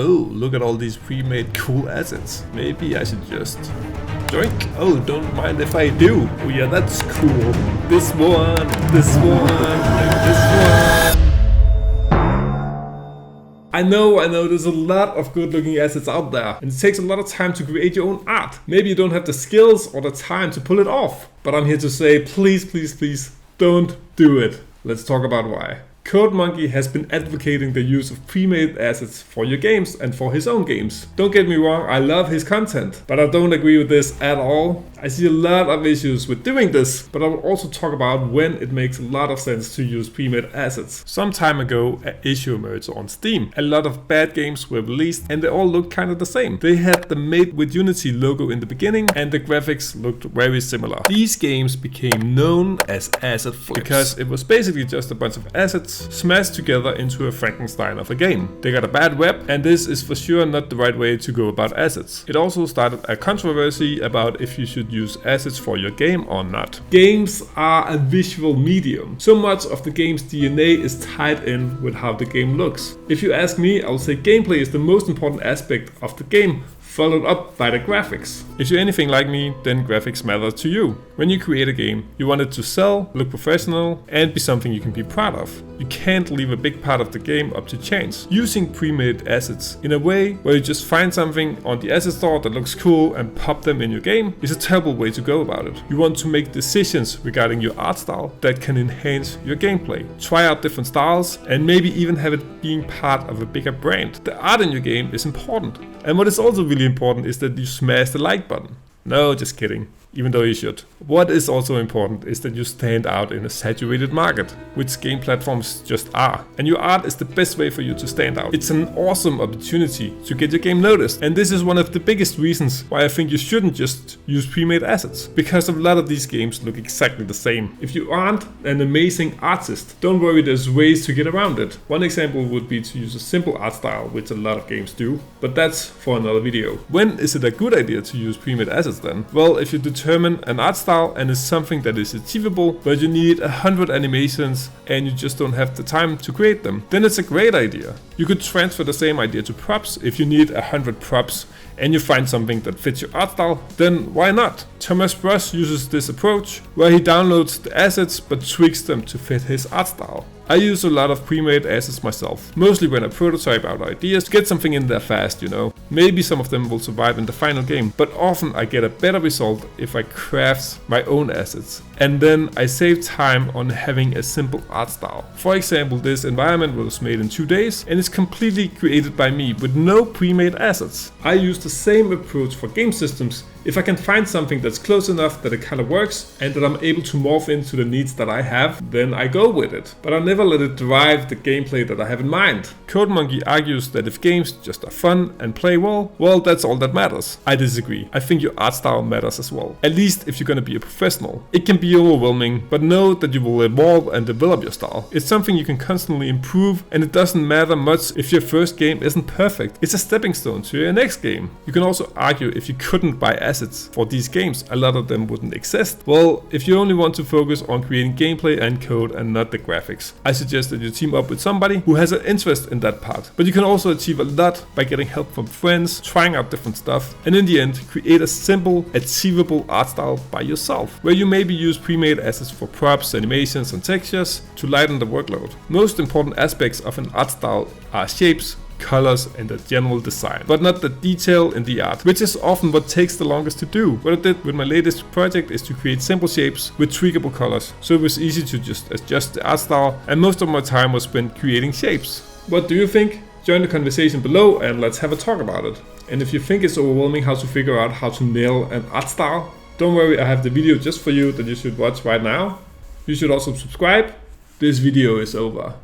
Oh, look at all these pre-made cool assets. Maybe I should just drink. Oh, don't mind if I do. Oh yeah, that's cool. This one, this one. I know, there's a lot of good looking assets out there, and it takes a lot of time to create your own art. Maybe you don't have the skills or the time to pull it off, but I'm here to say, please, please, please, don't do it. Let's talk about why. CodeMonkey has been advocating the use of pre-made assets for your games and for his own games. Don't get me wrong, I love his content, but I don't agree with this at all. I see a lot of issues with doing this, but I will also talk about when it makes a lot of sense to use pre-made assets. Some time ago, an issue emerged on Steam. A lot of bad games were released and they all looked kind of the same. They had the Made with Unity logo in the beginning and the graphics looked very similar. These games became known as asset flips because it was basically just a bunch of assets smashed together into a Frankenstein of a game. They got a bad rep, and this is for sure not the right way to go about assets. It also started a controversy about if you should use assets for your game or not. Games are a visual medium. So much of the game's DNA is tied in with how the game looks. If you ask me, I will say gameplay is the most important aspect of the game, followed up by the graphics. If you're anything like me, then graphics matter to you. When you create a game, you want it to sell, look professional, and be something you can be proud of. You can't leave a big part of the game up to chance. Using pre-made assets in a way where you just find something on the asset store that looks cool and pop them in your game is a terrible way to go about it. You want to make decisions regarding your art style that can enhance your gameplay. Try out different styles and maybe even have it being part of a bigger brand. The art in your game is important. And what is also really important is that you smash the like button. No, just kidding. Even though you should. What is also important is that you stand out in a saturated market, which game platforms just are. And your art is the best way for you to stand out. It's an awesome opportunity to get your game noticed. And this is one of the biggest reasons why I think you shouldn't just use pre-made assets. Because a lot of these games look exactly the same. If you aren't an amazing artist, don't worry, there's ways to get around it. One example would be to use a simple art style, which a lot of games do. But that's for another video. When is it a good idea to use pre-made assets then? Well, if you determine an art style and it's something that is achievable, but you need 100 animations and you just don't have the time to create them, then it's a great idea. You could transfer the same idea to props. If you need 100 props and you find something that fits your art style, then why not? Thomas Brush uses this approach where he downloads the assets but tweaks them to fit his art style. I use a lot of pre-made assets myself, mostly when I prototype out ideas to get something in there fast, you know. Maybe some of them will survive in the final game, but often I get a better result if I craft my own assets. And then I save time on having a simple art style. For example, this environment was made in 2 days and is completely created by me with no pre-made assets. I use the same approach for game systems. If I can find something that's close enough that it kind of works and that I'm able to morph into the needs that I have, then I go with it. But I never let it drive the gameplay that I have in mind. CodeMonkey argues that if games just are fun and play well, that's all that matters. I disagree. I think your art style matters as well. At least if you're gonna be a professional. It can be overwhelming, but know that you will evolve and develop your style. It's something you can constantly improve, and it doesn't matter much if your first game isn't perfect. It's a stepping stone to your next game. You can also argue if you couldn't buy assets for these games, a lot of them wouldn't exist. Well, if you only want to focus on creating gameplay and code and not the graphics, I suggest that you team up with somebody who has an interest in that part. But you can also achieve a lot by getting help from friends, trying out different stuff, and in the end, create a simple, achievable art style by yourself, where you maybe use pre-made assets for props, animations, and textures to lighten the workload. Most important aspects of an art style are shapes, colors, and the general design, but not the detail in the art, which is often what takes the longest to do. What I did with my latest project is to create simple shapes with tweakable colors, so it was easy to just adjust the art style, and most of my time was spent creating shapes. What do you think? Join the conversation below and let's have a talk about it. And if you think it's overwhelming how to figure out how to nail an art style, don't worry, I have the video just for you that you should watch right now. You should also subscribe. This video is over.